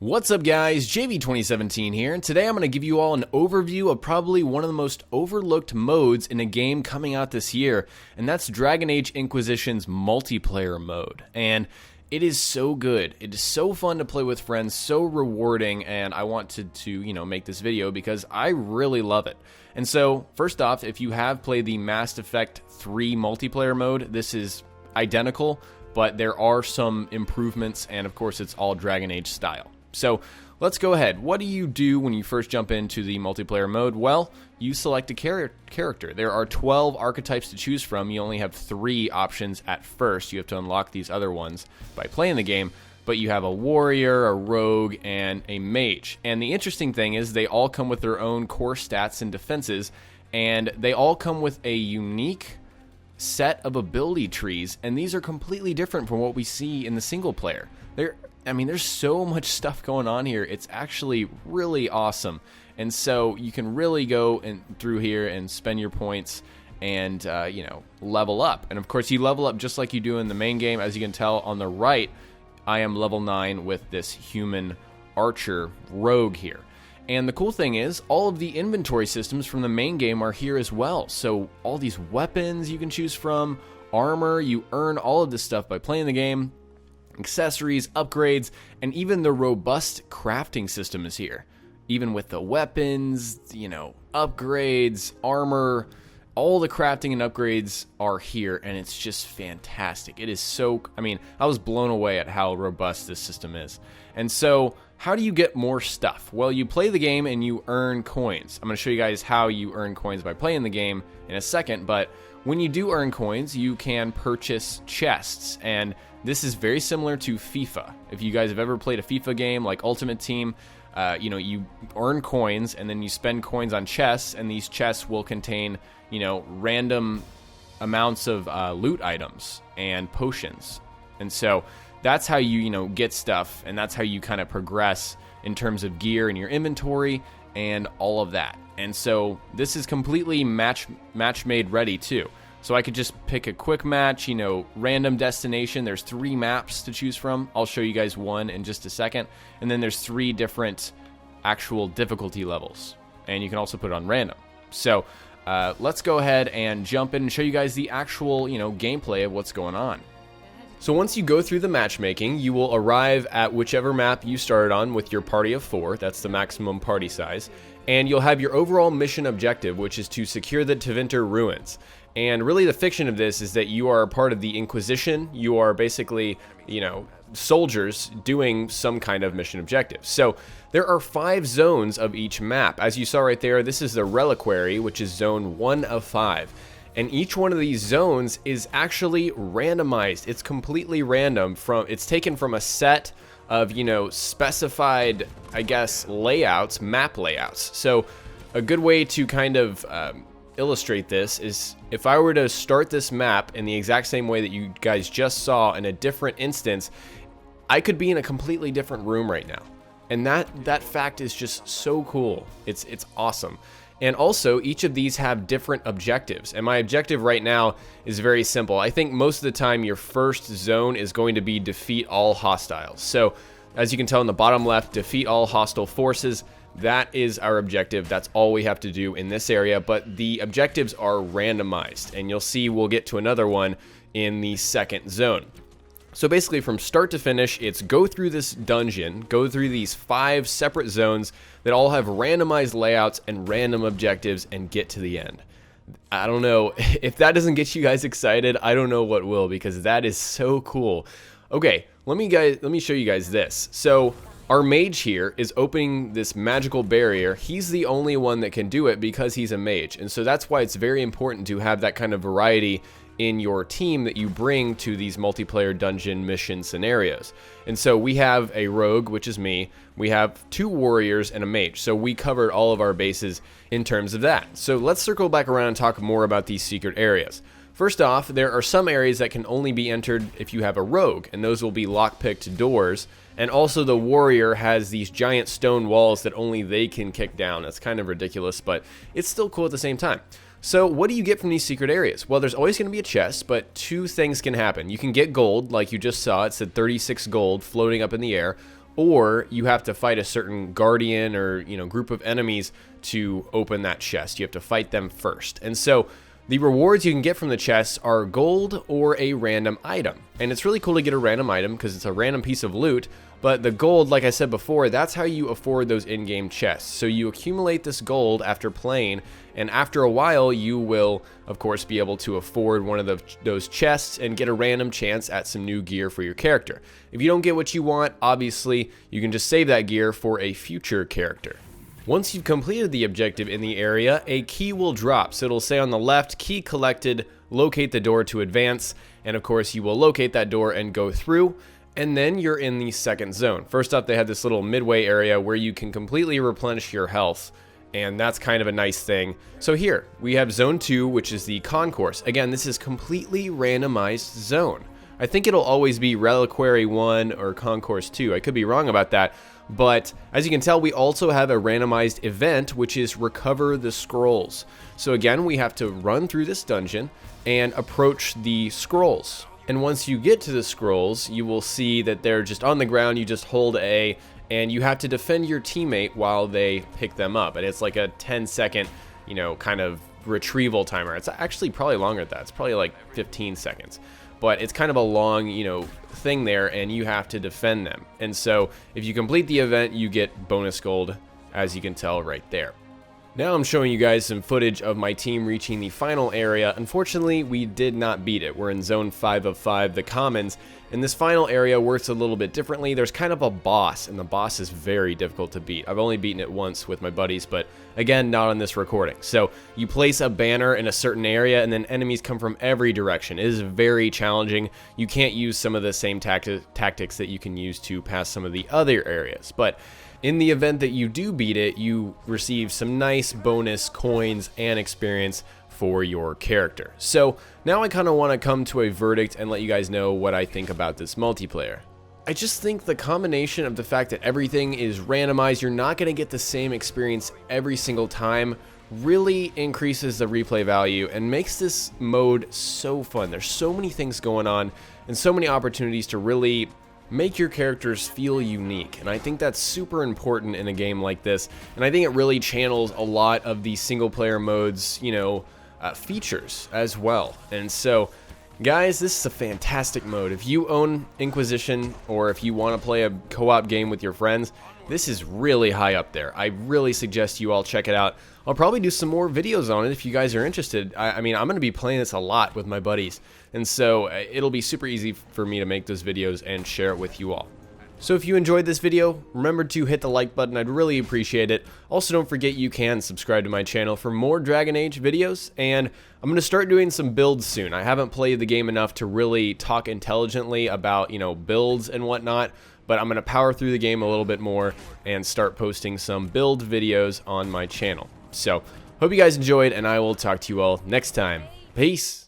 What's up guys, JV2017 here, and today I'm going to give you all an overview of probably one of the most overlooked modes in a game coming out this year, and that's Dragon Age Inquisition's multiplayer mode. And it is so good, it is so fun to play with friends, so rewarding, and I wanted to, make this video because I really love it. And so, first off, if you have played the Mass Effect 3 multiplayer mode, this is identical, but there are some improvements, and of course it's all Dragon Age style. So let's go ahead. What do you do when you first jump into the multiplayer mode? Well, you select a character. There are 12 archetypes to choose from. You only have 3 options at first. You have to unlock these other ones by playing the game. But you have a warrior, a rogue, and a mage. And the interesting thing is they all come with their own core stats and defenses. And they all come with a unique set of ability trees. And these are completely different from what we see in the single player. There's so much stuff going on here. It's actually really awesome. And so you can really go through here and spend your points and, level up. And of course, you level up just like you do in the main game. As you can tell on the right, I am level 9 with this human archer rogue here. And the cool thing is, all of the inventory systems from the main game are here as well. So all these weapons you can choose from, armor, you earn all of this stuff by playing the game. Accessories, upgrades, and even the robust crafting system is here. Even with the weapons, upgrades, armor, all the crafting and upgrades are here, and it's just fantastic. It is so, I was blown away at how robust this system is. And so, how do you get more stuff? Well, you play the game and you earn coins. I'm going to show you guys how you earn coins by playing the game in a second, but when you do earn coins, you can purchase chests, and this is very similar to FIFA. If you guys have ever played a FIFA game like Ultimate Team, you earn coins and then you spend coins on chests, and these chests will contain, random amounts of loot items and potions. And so that's how you, get stuff, and that's how you kind of progress in terms of gear in your inventory and all of that. And so this is completely match made ready too. So I could just pick a quick match, random destination. There's 3 maps to choose from. I'll show you guys one in just a second. And then there's 3 different actual difficulty levels. And you can also put it on random. So let's go ahead and jump in and show you guys the actual, gameplay of what's going on. So once you go through the matchmaking, you will arrive at whichever map you started on with your party of 4. That's the maximum party size. And you'll have your overall mission objective, which is to secure the Tevinter ruins. And really the fiction of this is that you are a part of the Inquisition. You are basically, soldiers doing some kind of mission objective. So there are 5 zones of each map. As you saw right there, this is the Reliquary, which is zone 1 of 5. And each one of these zones is actually randomized. It's completely random. It's taken from a set of, specified, layouts, map layouts. So a good way to kind of illustrate this is if I were to start this map in the exact same way that you guys just saw in a different instance, I could be in a completely different room right now. And that fact is just so cool. It's awesome. And also, each of these have different objectives. And my objective right now is very simple. I think most of the time your first zone is going to be defeat all hostiles. So, as you can tell in the bottom left, defeat all hostile forces. That is our objective. That's all we have to do in this area. But the objectives are randomized. And you'll see we'll get to another one in the second zone. So basically from start to finish, it's go through this dungeon, go through these 5 separate zones that all have randomized layouts and random objectives, and get to the end. I don't know, if that doesn't get you guys excited, I don't know what will, because that is so cool. Okay, let me show you guys this. So our mage here is opening this magical barrier. He's the only one that can do it because he's a mage, and so that's why it's very important to have that kind of variety in your team that you bring to these multiplayer dungeon mission scenarios. And so we have a rogue, which is me, we have 2 warriors and a mage, so we covered all of our bases in terms of that. So let's circle back around and talk more about these secret areas. First off, there are some areas that can only be entered if you have a rogue, and those will be lockpicked doors. And also the warrior has these giant stone walls that only they can kick down. That's kind of ridiculous, but it's still cool at the same time. So what do you get from these secret areas? Well, there's always going to be a chest, but 2 things can happen. You can get gold, like you just saw. It said 36 gold floating up in the air. or you have to fight a certain guardian or, group of enemies to open that chest. You have to fight them first. And so the rewards you can get from the chests are gold or a random item. And it's really cool to get a random item because it's a random piece of loot. But the gold, like I said before, that's how you afford those in-game chests. So you accumulate this gold after playing, and after a while you will, of course, be able to afford one of those chests and get a random chance at some new gear for your character. If you don't get what you want, obviously, you can just save that gear for a future character. Once you've completed the objective in the area, a key will drop. So it'll say on the left, key collected, locate the door to advance, and of course you will locate that door and go through. And then you're in the second zone. First up, they have this little midway area where you can completely replenish your health, and that's kind of a nice thing. So here, we have Zone 2, which is the concourse. Again, this is completely randomized zone. I think it'll always be Reliquary 1 or Concourse 2. I could be wrong about that. But as you can tell, we also have a randomized event, which is Recover the Scrolls. So again, we have to run through this dungeon and approach the scrolls. And once you get to the scrolls, you will see that they're just on the ground. You just hold A, and you have to defend your teammate while they pick them up. And it's like a 10-second, kind of retrieval timer. It's actually probably longer than that. It's probably like 15 seconds. But it's kind of a long, thing there, and you have to defend them. And so if you complete the event, you get bonus gold, as you can tell right there. Now I'm showing you guys some footage of my team reaching the final area. Unfortunately, we did not beat it. We're in Zone 5 of 5, the Commons, and this final area works a little bit differently. There's kind of a boss, and the boss is very difficult to beat. I've only beaten it once with my buddies, but again, not on this recording. So you place a banner in a certain area, and then enemies come from every direction. It is very challenging. You can't use some of the same tactics that you can use to pass some of the other areas, but in the event that you do beat it, you receive some nice bonus coins and experience for your character. So now I kind of want to come to a verdict and let you guys know what I think about this multiplayer. I just think the combination of the fact that everything is randomized, you're not going to get the same experience every single time, really increases the replay value and makes this mode so fun. There's so many things going on and so many opportunities to really make your characters feel unique, and I think that's super important in a game like this, and I think it really channels a lot of the single player modes, features as well. And so guys, this is a fantastic mode. If you own Inquisition, or if you want to play a co-op game with your friends, this is really high up there. I really suggest you all check it out. I'll probably do some more videos on it if you guys are interested. I mean, I'm going to be playing this a lot with my buddies, and so it'll be super easy for me to make those videos and share it with you all. So if you enjoyed this video, remember to hit the like button. I'd really appreciate it. Also, don't forget you can subscribe to my channel for more Dragon Age videos, and I'm going to start doing some builds soon. I haven't played the game enough to really talk intelligently about, builds and whatnot, but I'm going to power through the game a little bit more and start posting some build videos on my channel. So, hope you guys enjoyed, and I will talk to you all next time. Peace!